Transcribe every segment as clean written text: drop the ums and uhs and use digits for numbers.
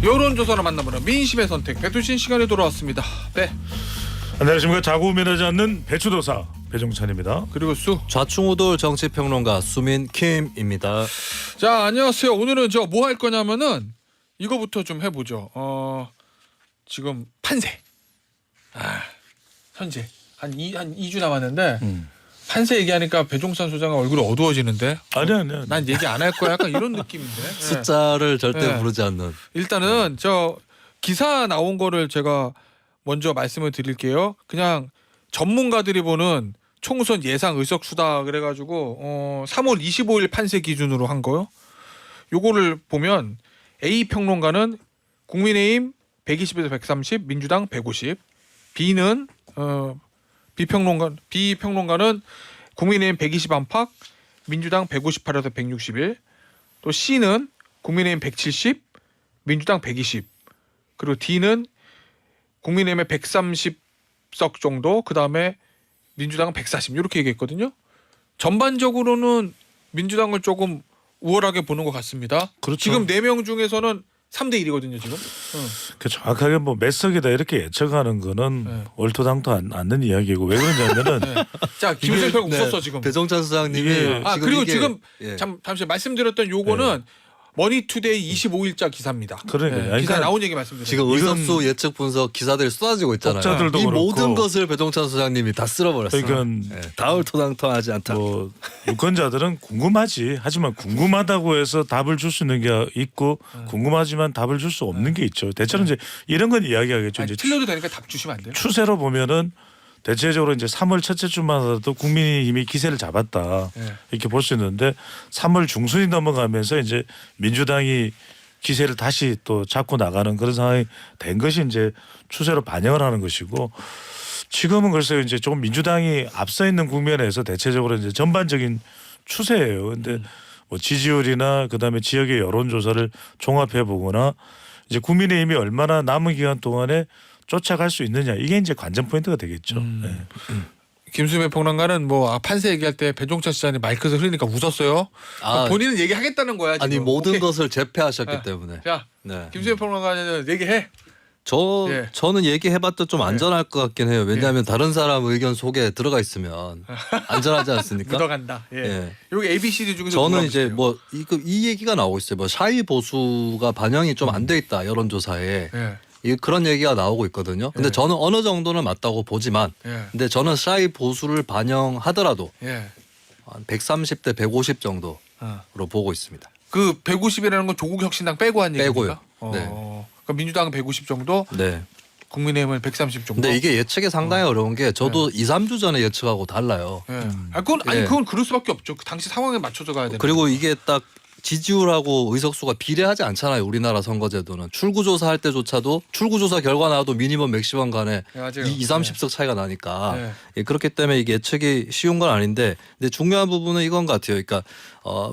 여론조사를 만나보는 민심의 선택 배투신 시간이 돌아왔습니다. 네. 안녕하십니까. 자고 면하지 않는 배추도사 배종찬입니다. 그리고 수. 좌충우돌 정치평론가 수민 킴입니다. 자, 안녕하세요. 오늘은 저 뭐 할 거냐면은 이거부터 좀 해보죠. 지금 판세. 현재 한 2주 남았는데 판세 얘기하니까 배종찬 소장 얼굴이 어두워지는데. 아니야. 난 얘기 안 할 거야. 약간 이런 느낌인데. 네. 숫자를 절대 네. 부르지 않는. 일단은 저 기사 나온 거를 제가 먼저 말씀을 드릴게요. 그냥 전문가들이 보는 총선 예상 의석수다 그래가지고 3월 25일 판세 기준으로 한 거요. 요거를 보면 A 평론가는 국민의힘 120에서 130, 민주당 150. B는 B 평론가는 국민의힘 120 안팎, 민주당 158에서 161. 또 C는 국민의힘 170, 민주당 120. 그리고 D는 국민의힘에 130석 정도, 그 다음에 민주당은 140 이렇게 얘기했거든요. 전반적으로는 민주당을 조금 우월하게 보는 것 같습니다. 그렇죠. 지금 4명 중에서는 3대 1이거든요 지금. 그 정확하게 뭐 몇 석이다 이렇게 예측하는 거는 네. 얼토당토 않는 이야기고 왜 그러냐면은 네. 자, 김세평 웃었어 지금. 배종찬 소장님이 이게- 그리고 이게- 지금 예. 잠시 말씀드렸던 요거는 머니투데이 25일자 기사입니다. 그러니까요. 기사에 그러니까 나온 얘기 말씀드려요. 지금 의석수 예측 분석 기사들이 쏟아지고 있잖아요. 독자들도 이 그렇고. 모든 것을 배종찬 소장님이 다 쓸어버렸어요. 그러니까 예, 다 얼토당토하지 않다. 뭐 유권자들은 궁금하지. 하지만 궁금하다고 해서 답을 줄 수 있는 게 있고 궁금하지만 답을 줄 수 없는 게 있죠. 대체로 이제 이런 건 이야기하겠죠. 아니, 이제 틀려도 되니까 답 주시면 안 돼요? 추세로 보면은 대체적으로 이제 3월 첫째 주마다도 국민의힘이 기세를 잡았다 네. 이렇게 볼 수 있는데 3월 중순이 넘어가면서 이제 민주당이 기세를 다시 또 잡고 나가는 그런 상황이 된 것이 이제 추세로 반영을 하는 것이고 지금은 글쎄요 이제 조금 민주당이 앞서 있는 국면에서 대체적으로 이제 전반적인 추세예요. 근데 뭐 지지율이나 그다음에 지역의 여론조사를 종합해 보거나 이제 국민의힘이 얼마나 남은 기간 동안에 쫓아갈 수 있느냐 이게 이제 관전 포인트가 되겠죠. 네. 김수배 평론가는 뭐 판세 얘기할 때 배종찬 시장이 마이크에서 흐르니까 웃었어요. 본인은 얘기하겠다는 거야. 지금. 아니 모든 오케이. 것을 제패하셨기 네. 때문에. 자, 네. 김수배 평론가는 얘기해. 예. 저는 얘기해봤자 좀 안전할 것 같긴 해요. 왜냐하면 다른 사람 의견 속에 들어가 있으면 안전하지 않습니까? 묻어간다. 예. 예. 여기 ABCD 중에서 저는 누가 이제 보세요? 뭐 이 얘기가 나오고 있어요. 뭐 샤이 보수가 반영이 좀 안 돼 있다 여론조사에 예. 그런 얘기가 나오고 있거든요. 근데 예. 저는 어느 정도는 맞다고 보지만, 예. 근데 저는 샤이 보수를 반영하더라도 예. 한 130대 150 정도로 보고 있습니다. 그 150이라는 건 조국 혁신당 빼고 한 얘기입니까? 빼고요. 네. 그럼 민주당은 150 정도, 네. 국민의힘은 130 정도. 근데 이게 예측이 상당히 어려운 게 저도 2, 3주 전에 예측하고 달라요. 예. 아니 예. 그건 그럴 수밖에 없죠. 그 당시 상황에 맞춰서 가야 되는. 그리고 이게 딱 지지율하고 의석수가 비례하지 않잖아요. 우리나라 선거제도는 출구조사 할 때조차도 출구조사 결과 나와도 미니멈 맥시멈 간에 예, 맞아요. 2, 30석 차이가 나니까 네. 예, 그렇기 때문에 이게 예측이 쉬운 건 아닌데 근데 중요한 부분은 이건 것 같아요. 그러니까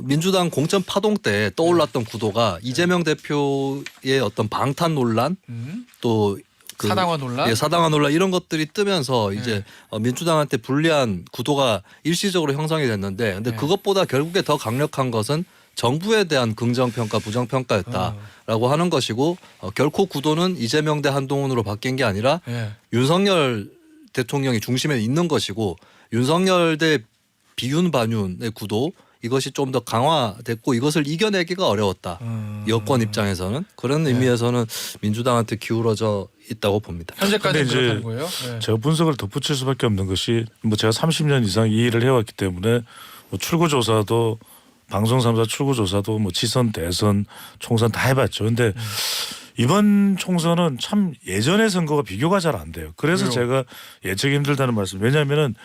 민주당 공천 파동 때 떠올랐던 구도가 이재명 대표의 어떤 방탄 논란 또 사당화 논란? 예, 사당화 논란 이런 것들이 뜨면서 이제 민주당한테 불리한 구도가 일시적으로 형성이 됐는데 근데 그것보다 결국에 더 강력한 것은 정부에 대한 긍정평가 부정평가였다라고 하는 것이고 결코 구도는 이재명 대 한동훈으로 바뀐 게 아니라 예. 윤석열 대통령이 중심에 있는 것이고 윤석열 대 비윤 반윤의 구도 이것이 좀 더 강화됐고 이것을 이겨내기가 어려웠다. 여권 입장에서는 그런 의미에서는 민주당한테 기울어져 있다고 봅니다. 현재까지는 근데 이제 그렇다는 거예요. 예. 제가 분석을 덧붙일 수밖에 없는 것이 뭐 제가 30년 이상 이 일을 해왔기 때문에 뭐 출구조사도 방송 3사 출구조사도 뭐 지선 대선 총선 다 해봤죠. 근데 이번 총선은 참 예전의 선거가 비교가 잘 안 돼요. 그래서 왜요? 제가 예측이 힘들다는 말씀. 왜냐하면은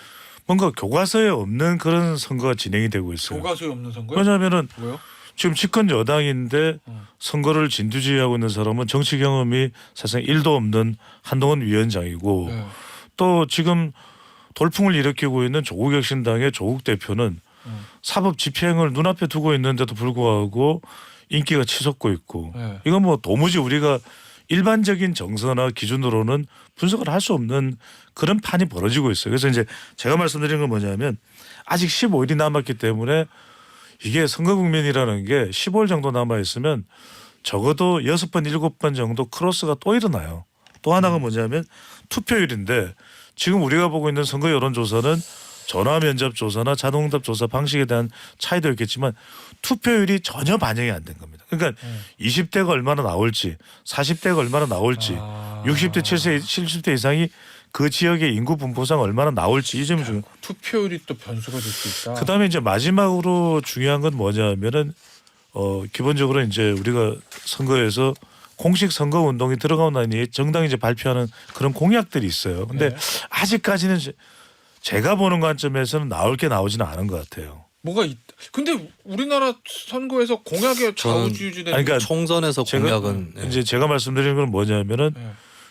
뭔가 교과서에 없는 그런 선거가 진행이 되고 있어요. 교과서에 없는 선거요? 왜냐하면은 뭐요? 지금 집권 여당인데 선거를 진두지휘하고 있는 사람은 정치 경험이 사실상 1도 없는 한동훈 위원장이고 예. 또 지금 돌풍을 일으키고 있는 조국혁신당의 조국 대표는 사법 집행을 눈앞에 두고 있는데도 불구하고 인기가 치솟고 있고 네. 이건 뭐 도무지 우리가 일반적인 정서나 기준으로는 분석을 할 수 없는 그런 판이 벌어지고 있어요. 그래서 이제 제가 말씀드린 건 뭐냐면 아직 15일이 남았기 때문에 이게 선거 국면이라는 게 15일 정도 남아 있으면 적어도 6번, 7번 정도 크로스가 또 일어나요. 또 하나가 뭐냐면 투표율인데 지금 우리가 보고 있는 선거 여론조사는 전화 면접 조사나 자동응답 조사 방식에 대한 차이도 있겠지만 투표율이 전혀 반영이 안 된 겁니다. 그러니까 20대가 얼마나 나올지 40대가 얼마나 나올지 60대 70대 이상이 그 지역의 인구 분포상 얼마나 나올지 이 점이 중요해요. 투표율이 또 변수가 될 수 있다. 그다음에 이제 마지막으로 중요한 건 뭐냐면은 기본적으로 이제 우리가 선거에서 공식 선거 운동이 들어가고 나니 정당이 이제 발표하는 그런 공약들이 있어요. 근데 네. 아직까지는 제가 보는 관점에서는 나올 게 나오지는 않은 것 같아요. 뭐가 있? 근데 우리나라 선거에서 공약에 좌우지우지되는 아니, 그러니까 총선에서 제가 공약은 네. 이제 제가 말씀드리는 건 뭐냐면은 네.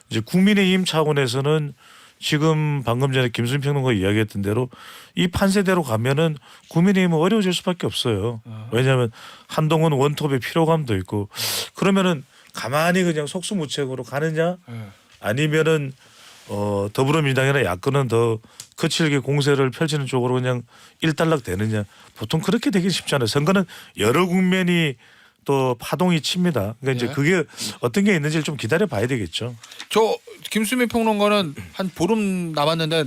이제 국민의힘 차원에서는 지금 방금 전에 김수민 평론가 이야기했던 대로 이 판세대로 가면은 국민의힘은 어려워질 수밖에 없어요. 왜냐하면 한동훈 원톱의 피로감도 있고 그러면은 가만히 그냥 속수무책으로 가느냐 네. 아니면은 더불어민주당이나 야권은 더 거칠게 공세를 펼치는 쪽으로 그냥 일단락 되느냐 보통 그렇게 되긴 쉽지 않아요. 선거는 여러 국면이 또 파동이 칩니다. 그러니까 이제 네. 그게 어떤 게 있는지를 좀 기다려 봐야 되겠죠. 저 김수민 평론가는 한 보름 남았는데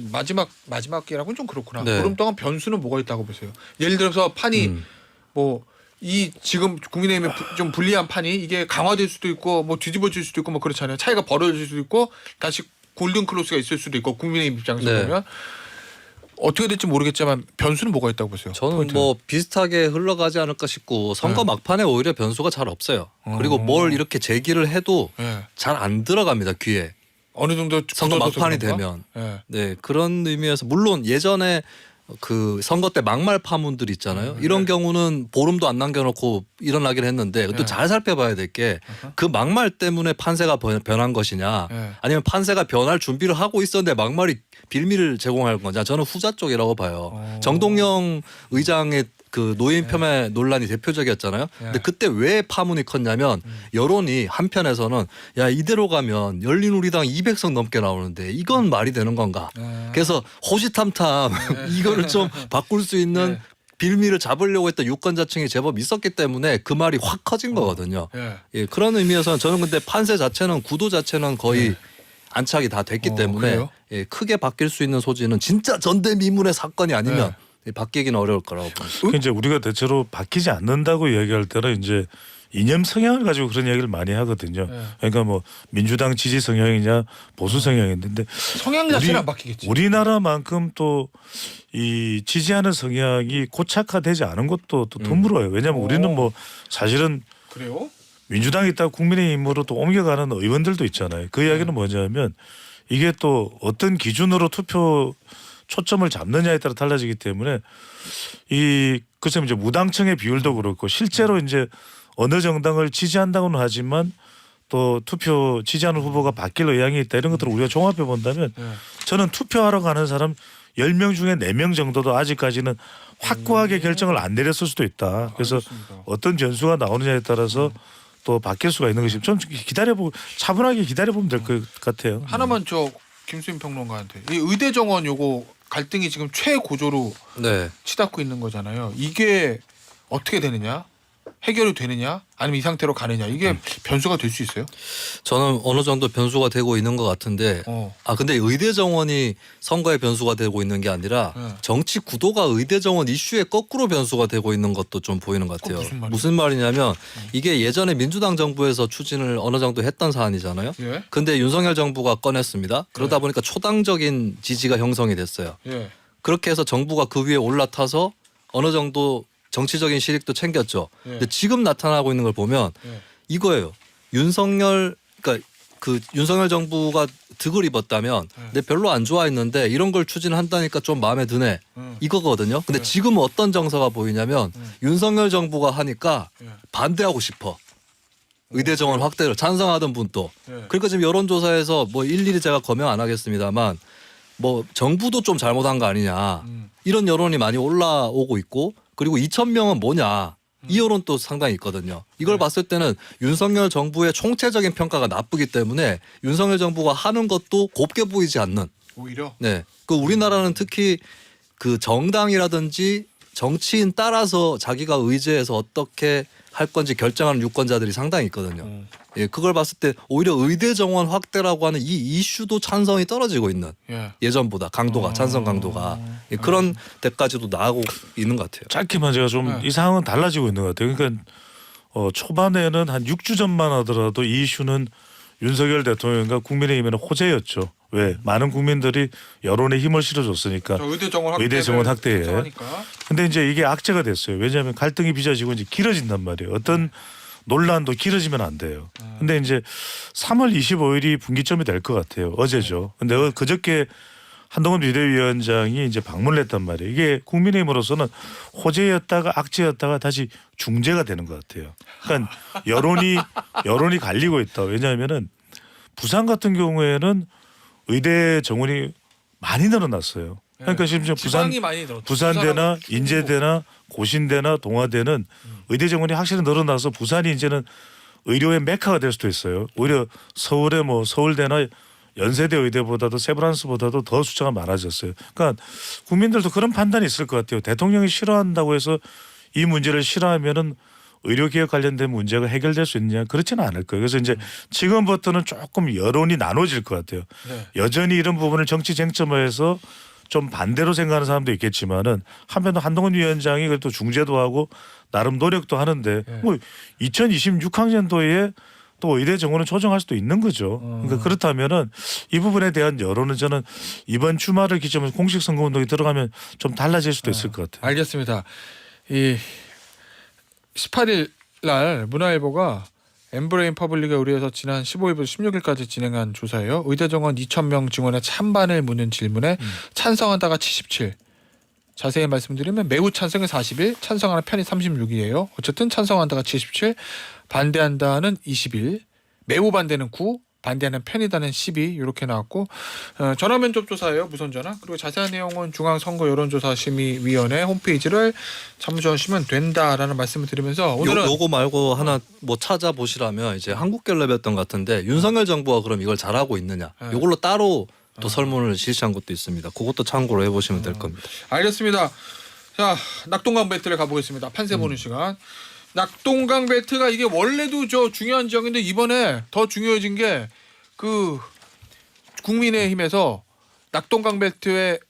마지막이라고는 좀 그렇구나. 네. 보름 동안 변수는 뭐가 있다고 보세요? 예를 들어서 판이 뭐 이 지금 국민의힘에 좀 불리한 판이 이게 강화될 수도 있고 뭐 뒤집어질 수도 있고 뭐 그렇잖아요. 차이가 벌어질 수도 있고 다시 골든 크로스가 있을 수도 있고 국민의힘 입장에서 네. 보면 어떻게 될지 모르겠지만 변수는 뭐가 있다고 보세요? 저는 포인트는. 뭐 비슷하게 흘러가지 않을까 싶고 선거 막판에 오히려 변수가 잘 없어요. 그리고 뭘 이렇게 제기를 해도 네. 잘 안 들어갑니다 귀에. 어느 정도 선거 굳어져서 막판이 그런가? 되면. 네. 네 그런 의미에서 물론 예전에 그 선거 때 막말 파문들 있잖아요. 이런 경우는 보름도 안 남겨놓고 일어나긴 했는데 또 잘 살펴봐야 될 게 그 막말 때문에 판세가 변한 것이냐 네. 아니면 판세가 변할 준비를 하고 있었는데 막말이 빌미를 제공할 거냐 저는 후자 쪽이라고 봐요. 정동영 의장의 그 노인 폄훼 논란이 대표적이었잖아요. 근데 그때 왜 파문이 컸냐면 여론이 한편에서는 야 이대로 가면 열린우리당 200석 넘게 나오는데 이건 말이 되는 건가. 그래서 호시탐탐 이거를 좀 바꿀 수 있는 빌미를 잡으려고 했던 유권자층이 제법 있었기 때문에 그 말이 확 커진 거거든요. 예. 예, 그런 의미에서는 저는 근데 판세 자체는 구도 자체는 거의 안착이 다 됐기 때문에 그래요? 예, 크게 바뀔 수 있는 소지는 진짜 전대미문의 사건이 아니면 바뀌기는 어려울 거라고 봅니다. 그러니까 이제 우리가 대체로 바뀌지 않는다고 이야기할 때는 이제 이념 성향을 가지고 그런 이야기를 많이 하거든요. 그러니까 뭐 민주당 지지 성향이냐 보수 성향인데 성향 자체는 안 바뀌겠지. 우리나라만큼 또 이 지지하는 성향이 고착화되지 않은 것도 또 드물어요. 왜냐하면 우리는 뭐 사실은 그래요? 민주당이 있다가 국민의힘으로 또 옮겨가는 의원들도 있잖아요. 그 이야기는 뭐냐면 이게 또 어떤 기준으로 투표 초점을 잡느냐에 따라 달라지기 때문에 이 글쎄 이제 무당층의 비율도 그렇고 실제로 이제 어느 정당을 지지한다고는 하지만 또 투표 지지하는 후보가 바뀔 의향이 있다 이런 것들을 우리가 종합해 본다면 저는 투표하러 가는 사람 10명 중에 4명 정도도 아직까지는 확고하게 결정을 안 내렸을 수도 있다. 그래서 알겠습니다. 어떤 변수가 나오느냐에 따라서 또 바뀔 수가 있는 것이 좀 기다려보고 차분하게 기다려보면 될 것 같아요. 하나만 저 김수민 평론가한테 이 의대 정원 요거 갈등이 지금 최고조로 네. 치닫고 있는 거잖아요. 이게 어떻게 되느냐? 해결이 되느냐? 아니면 이 상태로 가느냐? 이게 변수가 될 수 있어요? 저는 어느 정도 변수가 되고 있는 것 같은데 근데 의대 정원이 선거의 변수가 되고 있는 게 아니라 정치 구도가 의대 정원 이슈에 거꾸로 변수가 되고 있는 것도 좀 보이는 것 같아요. 무슨 말이냐면 이게 예전에 민주당 정부에서 추진을 어느 정도 했던 사안이잖아요. 예. 근데 윤석열 정부가 꺼냈습니다. 그러다 보니까 초당적인 지지가 형성이 됐어요. 예. 그렇게 해서 정부가 그 위에 올라타서 어느 정도 정치적인 실익도 챙겼죠. 근데 지금 나타나고 있는 걸 보면 이거예요. 윤석열 그러니까 그 윤석열 정부가 득을 입었다면 근데 별로 안 좋아했는데 이런 걸 추진한다니까 좀 마음에 드네. 이거거든요. 근데 지금은 어떤 정서가 보이냐면 윤석열 정부가 하니까 반대하고 싶어. 의대 정원 확대를 찬성하던 분도. 그러니까 지금 여론조사에서 뭐 일일이 제가 검명 안 하겠습니다만 뭐 정부도 좀 잘못한 거 아니냐. 이런 여론이 많이 올라오고 있고 그리고 2,000명은 뭐냐. 이 여론 또 상당히 있거든요. 이걸 봤을 때는 윤석열 정부의 총체적인 평가가 나쁘기 때문에 윤석열 정부가 하는 것도 곱게 보이지 않는. 오히려. 네. 그 우리나라는 특히 그 정당이라든지 정치인 따라서 자기가 의제해서 어떻게 할 건지 결정하는 유권자들이 상당히 있거든요. 예, 그걸 봤을 때 오히려 의대 정원 확대라고 하는 이 이슈도 찬성이 떨어지고 있는 예. 예전보다 강도가 찬성 강도가 예, 그런 데까지도 나가고 있는 것 같아요. 짧게만 제가 좀 이 상황은 달라지고 있는 것 같아요. 그러니까 초반에는 한 6주 전만 하더라도 이 이슈는 윤석열 대통령과 국민의힘에는 호재였죠. 왜? 많은 국민들이 여론에 힘을 실어줬으니까. 의대 정원 확대. 의대 정원 확대에. 근데 이제 이게 악재가 됐어요. 왜냐하면 갈등이 빚어지고 이제 길어진단 말이에요. 어떤 논란도 길어지면 안 돼요. 근데 이제 3월 25일이 분기점이 될 것 같아요. 어제죠. 근데 그저께 한동훈 비대위원장이 이제 방문을 했단 말이에요. 이게 국민의힘으로서는 호재였다가 악재였다가 다시 중재가 되는 것 같아요. 그러니까 여론이 갈리고 있다. 왜냐하면은 부산 같은 경우에는 의대 정원이 많이 늘어났어요. 그러니까 심지어 부산대나 인제대나 고신대나 동아대는 의대 정원이 확실히 늘어나서 부산이 이제는 의료의 메카가 될 수도 있어요. 오히려 서울의 뭐 서울대나 연세대 의대보다도 세브란스보다도 더 숫자가 많아졌어요. 그러니까 국민들도 그런 판단이 있을 것 같아요. 대통령이 싫어한다고 해서 이 문제를 싫어하면은 의료개혁 관련된 문제가 해결될 수 있느냐 그렇지는 않을 거예요. 그래서 이제 지금부터는 조금 여론이 나눠질 것 같아요. 네. 여전히 이런 부분을 정치 쟁점화해서 좀 반대로 생각하는 사람도 있겠지만은 한편도 한동훈 위원장이 그래도 중재도 하고 나름 노력도 하는데 네. 뭐 2026학년도에 또 의대 정원을 조정할 수도 있는 거죠. 그러니까 그렇다면은 이 부분에 대한 여론은 저는 이번 주말을 기점으로 공식 선거 운동이 들어가면 좀 달라질 수도 있을 것 같아요. 알겠습니다. 이 18일 날 문화일보가 엠브레인 퍼블릭에 의뢰해서 지난 15일부터 16일까지 진행한 조사예요. 의대 정원 2,000명 증원에 찬반을 묻는 질문에 찬성한다가 77. 자세히 말씀드리면 매우 찬성이 41, 찬성하는 편이 36이에요. 어쨌든 찬성한다가 77, 반대한다는 21, 매우 반대는 9, 반대하는 편이다는 12 이렇게 나왔고 전화 면접 조사예요. 무선 전화. 그리고 자세한 내용은 중앙선거 여론조사심의위원회 홈페이지를 참조하시면 된다라는 말씀을 드리면서 오늘은 요거 말고 하나 뭐 찾아보시라면 이제 한국갤럽이었던 것 같은데 윤석열 정부가 그럼 이걸 잘하고 있느냐 요걸로 따로 또 설문을 실시한 것도 있습니다. 그것도 참고로 해보시면 될 겁니다. 알겠습니다. 자 낙동강 벨트를 가보겠습니다. 판세 보는 시간. 낙동강 벨트가 이게 원래도 저 중요한 지역인데 이번에 더 중요해진 게 그 국민의힘에서 낙동강 벨트를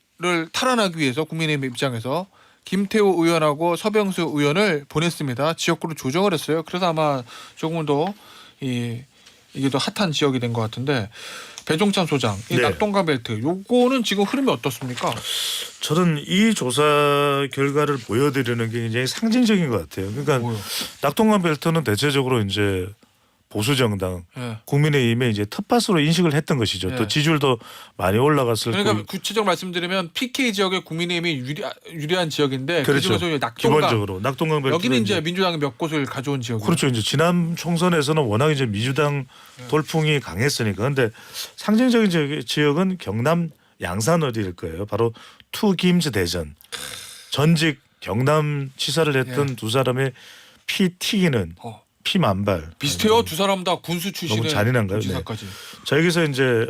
탈환하기 위해서 국민의힘 입장에서 김태호 의원하고 서병수 의원을 보냈습니다. 지역구로 조정을 했어요. 그래서 아마 조금은 더 이게 더 핫한 지역이 된 것 같은데 배종찬 소장, 이 네. 낙동강 벨트 요거는 지금 흐름이 어떻습니까? 저는 이 조사 결과를 보여드리는 게 굉장히 상징적인 것 같아요. 그러니까 낙동강 벨트는 대체적으로 이제 보수 정당 예. 국민의힘의 이제 텃밭으로 인식을 했던 것이죠. 예. 또 지지율도 많이 올라갔을 거고. 그러니까 구체적으로 말씀드리면 PK 지역에 국민의힘이 유리한 지역인데 그렇죠. 그중에서 낙동강 기본적으로 낙동강 벨트 여기는 이제 민주당이 몇 곳을 가져온 지역이에요. 그렇죠. 이제 지난 총선에서는 워낙 이제 민주당 돌풍이 강했으니까. 그런데 상징적인 지역은 경남 양산어디일 거예요. 바로 투김즈 대전. 전직 경남지사를 했던 두 사람의 피 튀기는 피만발. 비슷해요. 두 사람 다 군수 출신의 너무 잔인한가요? 지사까지. 자 여기서 이제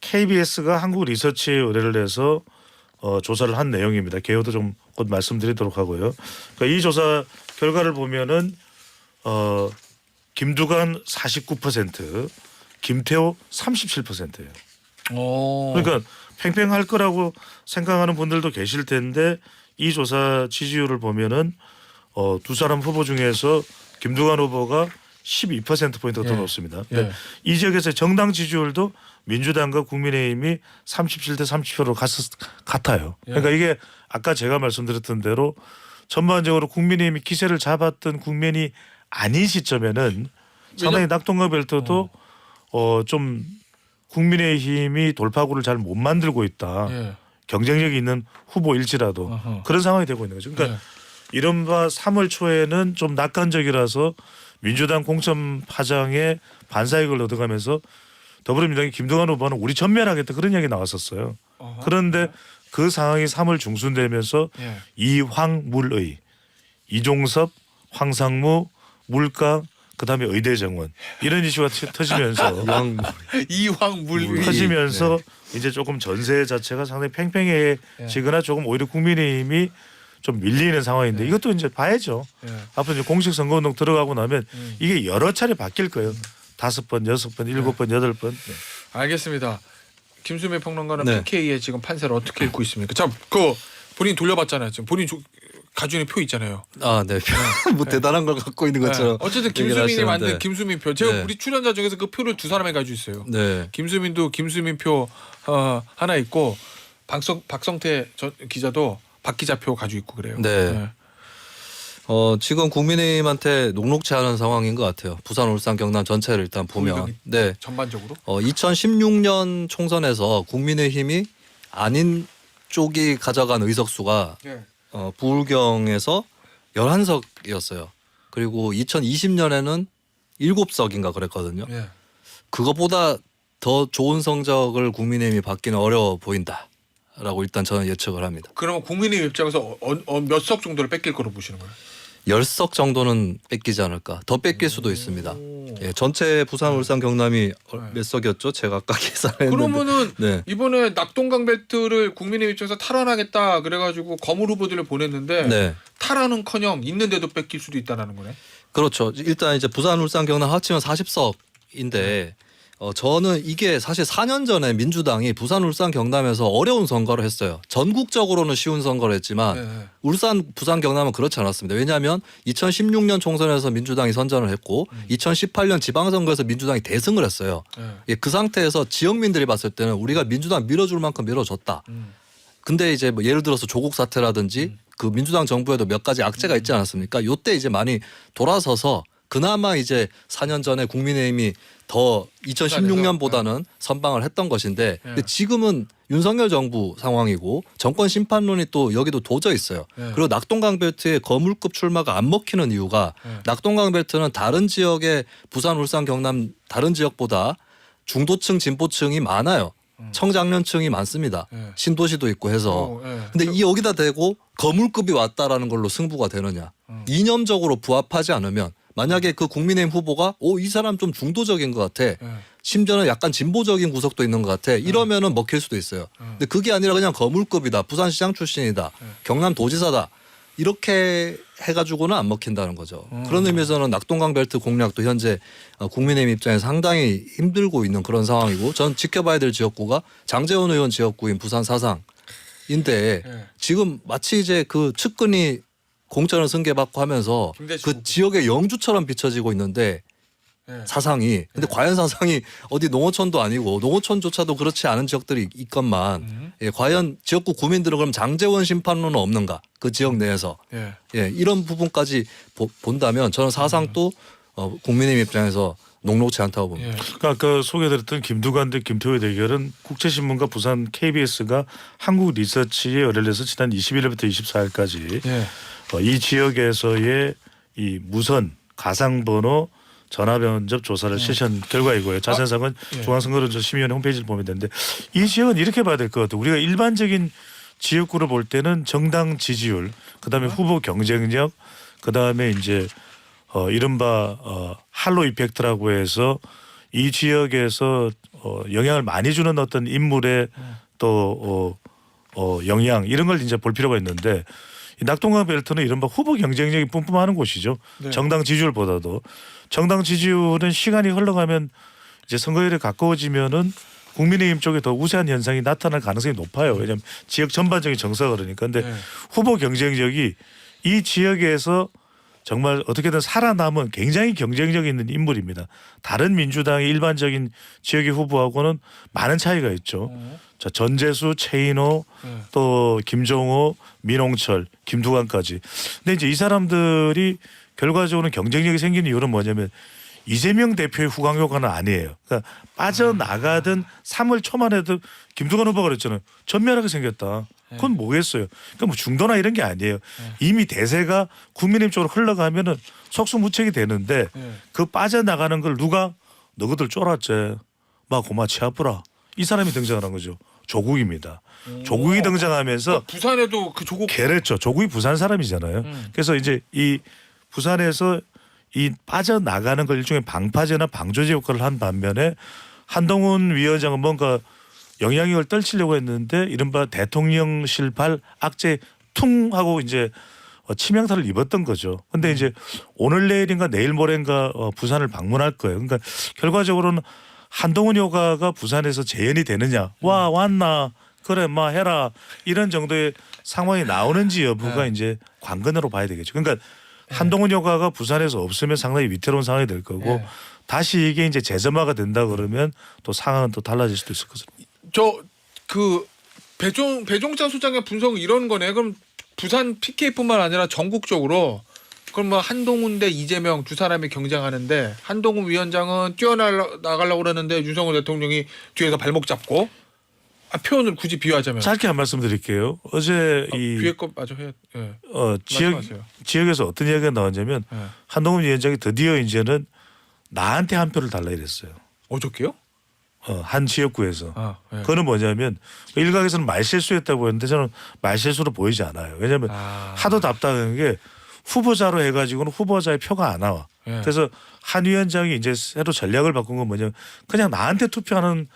KBS가 한국 리서치에 의뢰를 해서 조사를 한 내용입니다. 개요도 좀 곧 말씀드리도록 하고요. 그러니까 이 조사 결과를 보면은 김두관 49%, 김태호 37%예요. 그러니까 팽팽할 거라고 생각하는 분들도 계실 텐데 이 조사 지지율을 보면은 두 사람 후보 중에서 김두관 후보가 12%포인트가 더 높습니다. 그러니까 이 지역에서 정당 지지율도 민주당과 국민의힘이 37대 30%로 같아요. 그러니까 이게 아까 제가 말씀드렸던 대로 전반적으로 국민의힘이 기세를 잡았던 국면이 아닌 시점에는 상당히 낙동강 벨트도 좀 국민의힘이 돌파구를 잘 못 만들고 있다. 경쟁력이 있는 후보일지라도 그런 상황이 되고 있는 거죠. 그러니까 이른바 3월 초에는 좀 낙관적이라서 민주당 공천 파장에 반사익을 얻어가면서 더불어민주당의 김두관 후보는 우리 전멸하겠다 그런 이야기 나왔었어요. 그런데 그 상황이 3월 중순 되면서 이황물의 이종섭, 황상무, 물가 그다음에 의대 정원 이런 이슈가 터지면서 이황물의 터지면서 이제 조금 전세 자체가 상당히 팽팽해지거나 조금 오히려 국민의힘이 좀 밀리는 상황인데 이것도 이제 봐야죠. 예. 앞으로 이제 공식 선거운동 들어가고 나면 이게 여러 차례 바뀔 거예요. 5번, 6번, 7번, 8번. 네. 알겠습니다. 김수미 평론가는 네. PK의 지금 판세를 어떻게 읽고 있습니까? 자, 그 본인 돌려봤잖아요. 지금 본인 가지고 있는 표 있잖아요. 아, 네. 뭐 대단한 걸 갖고 있는 것처럼. 네. 어쨌든 얘기를 김수민이 하시는데. 만든 김수민 표. 제가 네. 우리 출연자 중에서 그 표를 두 사람이 가지고 있어요. 네. 김수민도 김수민 표 하나 있고 박성태 기자도 박 기자 표 가지고 있고 그래요. 네. 지금 국민의힘한테 녹록치 않은 상황인 것 같아요. 부산, 울산, 경남 전체를 일단 보면. 국민의힘 네. 전반적으로. 2016년 총선에서 국민의힘이 아닌 쪽이 가져간 의석수가 네. 부울경에서 11석이었어요. 그리고 2020년에는 7석인가 그랬거든요. 네. 그거보다 더 좋은 성적을 국민의힘이 받기는 어려워 보인다라고 일단 저는 예측을 합니다. 그러면 국민의힘 입장에서 몇 석 정도를 뺏길 거로 보시는 거예요? 10석 정도는 뺏기지 않을까. 더 뺏길 수도 있습니다. 예, 전체 부산, 울산, 경남이 몇 석이었죠? 제가 아까 계산했는데. 그러면은 네. 이번에 낙동강 벨트를 국민의힘 입장에서 탈환하겠다 그래가지고 거물 후보들을 보냈는데 네. 탈환은커녕 있는데도 뺏길 수도 있다라는 거네. 그렇죠. 일단 이제 부산, 울산, 경남 합치면 40석인데 저는 이게 사실 4년 전에 민주당이 부산, 울산, 경남에서 어려운 선거를 했어요. 전국적으로는 쉬운 선거를 했지만 네. 울산, 부산, 경남은 그렇지 않았습니다. 왜냐하면 2016년 총선에서 민주당이 선전을 했고 2018년 지방선거에서 민주당이 대승을 했어요. 네. 예, 그 상태에서 지역민들이 봤을 때는 우리가 민주당 밀어줄 만큼 밀어줬다. 근데 이제 뭐 예를 들어서 조국 사태라든지 그 민주당 정부에도 몇 가지 악재가 있지 않았습니까? 요때 이제 많이 돌아서서 그나마 이제 4년 전에 국민의힘이 더 2016년보다는 선방을 했던 것인데 근데 지금은 윤석열 정부 상황이고 정권 심판론이 또 여기도 도져 있어요. 그리고 낙동강 벨트의 거물급 출마가 안 먹히는 이유가 낙동강 벨트는 다른 지역의 부산, 울산, 경남 다른 지역보다 중도층, 진보층이 많아요. 청장년층이 많습니다. 신도시도 있고 해서. 근데 이 여기다 대고 거물급이 왔다라는 걸로 승부가 되느냐. 이념적으로 부합하지 않으면 만약에 그 국민의힘 후보가 이 사람 좀 중도적인 것 같아. 심지어는 약간 진보적인 구석도 있는 것 같아. 이러면은 먹힐 수도 있어요. 근데 그게 아니라 그냥 거물급이다. 부산시장 출신이다. 경남도지사다. 이렇게 해가지고는 안 먹힌다는 거죠. 그런 의미에서는 낙동강 벨트 공략도 현재 국민의힘 입장에서 상당히 힘들고 있는 그런 상황이고 전 지켜봐야 될 지역구가 장제원 의원 지역구인 부산 사상인데 지금 마치 이제 그 측근이 공천을 승계받고 하면서 그 지역의 영주처럼 비춰지고 있는데 사상이 근데 과연 사상이 어디 농어촌도 아니고 농어촌조차도 그렇지 않은 지역들이 있건만 과연 지역구 구민들은 그럼 장제원 심판론은 없는가 그 지역 내에서 이런 부분까지 본다면 저는 사상도 국민의힘 입장에서 녹록지 않다고 봅니다. 그러니까 아까 소개드렸던 김두관 대 김태호의 대결은 국제신문과 부산 KBS가 한국 리서치에 의뢰해서 지난 21일부터 24일까지 이 지역에서의 이 무선 가상번호 전화면접 조사를 실시한 결과이고요. 자세한 사항은 중앙선거론조심의위원회 홈페이지를 보면 되는데 이 지역은 이렇게 봐야 될 것 같아요. 우리가 일반적인 지역구를 볼 때는 정당 지지율, 그다음에 후보 경쟁력, 그다음에 이제 이른바 할로 이펙트라고 해서 이 지역에서 영향을 많이 주는 어떤 인물의 또 영향 이런 걸 이제 볼 필요가 있는데 이 낙동강 벨트는 이른바 후보 경쟁력이 뿜뿜하는 곳이죠. 정당 지지율보다도 정당 지지율은 시간이 흘러가면 이제 선거일에 가까워지면은 국민의힘 쪽에 더 우세한 현상이 나타날 가능성이 높아요. 왜냐하면 지역 전반적인 정서가 그러니까. 근데 후보 경쟁력이 이 지역에서 정말 어떻게든 살아남은 굉장히 경쟁력 있는 인물입니다. 다른 민주당의 일반적인 지역의 후보하고는 많은 차이가 있죠. 자, 전재수, 최인호, 또 김종호, 민홍철, 김두관까지. 근데 이제 이 사람들이 결과적으로 경쟁력이 생기는 이유는 뭐냐면 이재명 대표의 후광 효과는 아니에요. 그러니까 빠져나가던 3월 초만 해도 김두관 후보가 그랬잖아요. 전멸하게 생겼다. 그건 뭐겠어요. 그러니까 뭐 중도나 이런 게 아니에요. 이미 대세가 국민의힘 쪽으로 흘러가면은 속수무책이 되는데 그 빠져나가는 걸 누가 너희들 쫄았지. 막 고마 치아프라. 이 사람이 등장하는 거죠. 조국입니다. 조국이 등장하면서 그러니까 부산에도 그 조국 그랬죠. 조국이 부산 사람이잖아요. 그래서 이제 이 부산에서 이 빠져나가는 걸 일종의 방파제나 방조제 효과를 한 반면에 한동훈 위원장은 뭔가 영향력을 떨치려고 했는데 이른바 대통령실발 악재 퉁 하고 이제 치명타를 입었던 거죠. 근데 이제 오늘 내일인가 내일 모레인가 부산을 방문할 거예요. 그러니까 결과적으로는 한동훈 효과가 부산에서 재현이 되느냐, 와 왔나, 그래 마 해라 이런 정도의 상황이 나오는지 여부가 이제 관건으로 봐야 되겠죠. 그러니까 한동훈 효과가 부산에서 없으면 상당히 위태로운 상황이 될 거고 다시 이게 이제 재점화가 된다 그러면 또 상황은 또 달라질 수도 있을 거죠. 저 그 배종찬 소장의 분석 이런 거네. 그럼 부산 PK뿐만 아니라 전국적으로 그럼 뭐 한동훈 대 이재명 두 사람이 경쟁하는데 한동훈 위원장은 뛰어나가려고 그러는데 윤석열 대통령이 뒤에서 발목 잡고 표현을 굳이 비유하자면 짧게 한 말씀 드릴게요. 어제 이 뒤에 거 마저 해야 말씀하세요. 지역에서 어떤 이야기가 나왔냐면 예. 한동훈 위원장이 드디어 이제는 나한테 한 표를 달라 이랬어요. 어저께요? 한 지역구에서. 예. 그거는 뭐냐면 일각에서는 말실수했다고 했는데 저는 말실수로 보이지 않아요. 왜냐하면 하도 답답한 게 후보자로 해가지고는 후보자의 표가 안 나와. 예. 그래서 한 위원장이 이제 새로 전략을 바꾼 건 뭐냐면 그냥 나한테 투표하는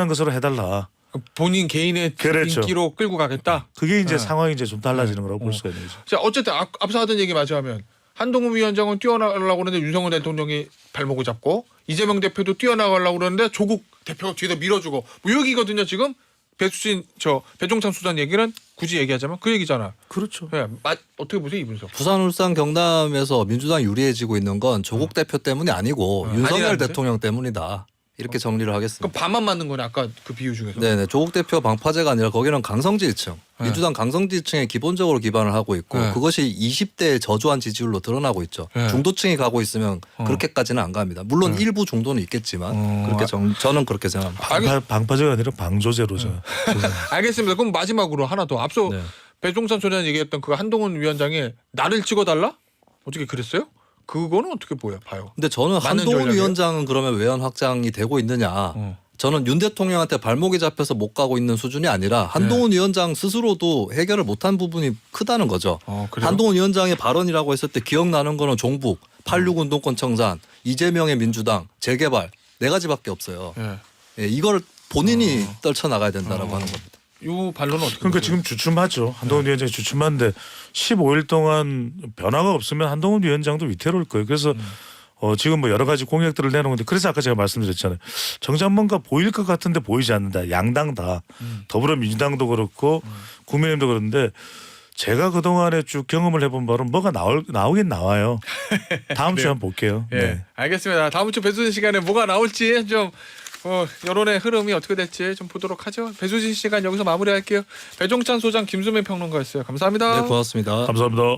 것으로 해달라. 본인 개인의 그렇죠. 인기로 끌고 가겠다. 그게 이제 예. 상황이 이제 좀 달라지는 거라고 볼 수가 있는 거죠. 자, 어쨌든 앞서 하던 얘기 마저하면 한동훈 위원장은 뛰어나가려고 그러는데 윤석열 대통령이 발목을 잡고 이재명 대표도 뛰어나가려고 그러는데 조국 대표가 뒤에서 밀어주고 뭐 여기거든요. 지금 배종찬 수장 얘기는 굳이 얘기하자면 그 얘기잖아. 그렇죠. 예, 어떻게 보세요 이 분석? 부산, 울산, 경남에서 민주당이 유리해지고 있는 건 조국 대표 때문이 아니고 윤석열 아니라면서요? 대통령 때문이다. 이렇게 정리를 하겠습니다. 그럼 반만 맞는 거네 아까 그 비유 중에서. 네네. 조국 대표 방파제가 아니라 거기는 강성지지층. 네. 민주당 강성지층에 기본적으로 기반을 하고 있고 네. 그것이 20대의 저조한 지지율로 드러나고 있죠. 네. 중도층이 가고 있으면 그렇게까지는 안 갑니다. 물론 일부 정도는 있겠지만 그렇게 저는 그렇게 생각합니다. 방파제가 아니라 방조제로죠. 알겠습니다. 그럼 마지막으로 하나 더 앞서 네. 배종찬 소장 얘기했던 그 한동훈 위원장이 나를 찍어달라? 어떻게 그랬어요? 그거는 어떻게 봐요? 근데 저는 맞는 한동훈 전략이에요? 위원장은 그러면 외연 확장이 되고 있느냐. 저는 윤 대통령한테 발목이 잡혀서 못 가고 있는 수준이 아니라 한동훈 위원장 스스로도 해결을 못한 부분이 크다는 거죠. 그래요? 한동훈 위원장의 발언이라고 했을 때 기억나는 거는 종북, 86 운동권 청산, 이재명의 민주당, 재개발 네 가지밖에 없어요. 예. 예, 이걸 본인이 떨쳐나가야 된다라고 하는 겁니다. 이 반론은 어떻게 그러니까 보세요? 지금 주춤하죠. 한동훈 위원장이 주춤한데 15일 동안 변화가 없으면 한동훈 위원장도 위태로울 거예요. 그래서 지금 뭐 여러 가지 공약들을 내놓는데 그래서 아까 제가 말씀드렸잖아요. 정작 뭔가 보일 것 같은데 보이지 않는다. 양당 다. 더불어민주당도 그렇고 국민의힘도 그런데 제가 그동안에 쭉 경험을 해본 바로 뭐가 나오긴 나와요. 다음 주에 한번 볼게요. 예, 네. 알겠습니다. 다음 주 배수진 시간에 뭐가 나올지 좀 여론의 흐름이 어떻게 될지 좀 보도록 하죠. 배수진 시간 여기서 마무리할게요. 배종찬 소장, 김수민 평론가였어요. 감사합니다. 네, 고맙습니다. 감사합니다.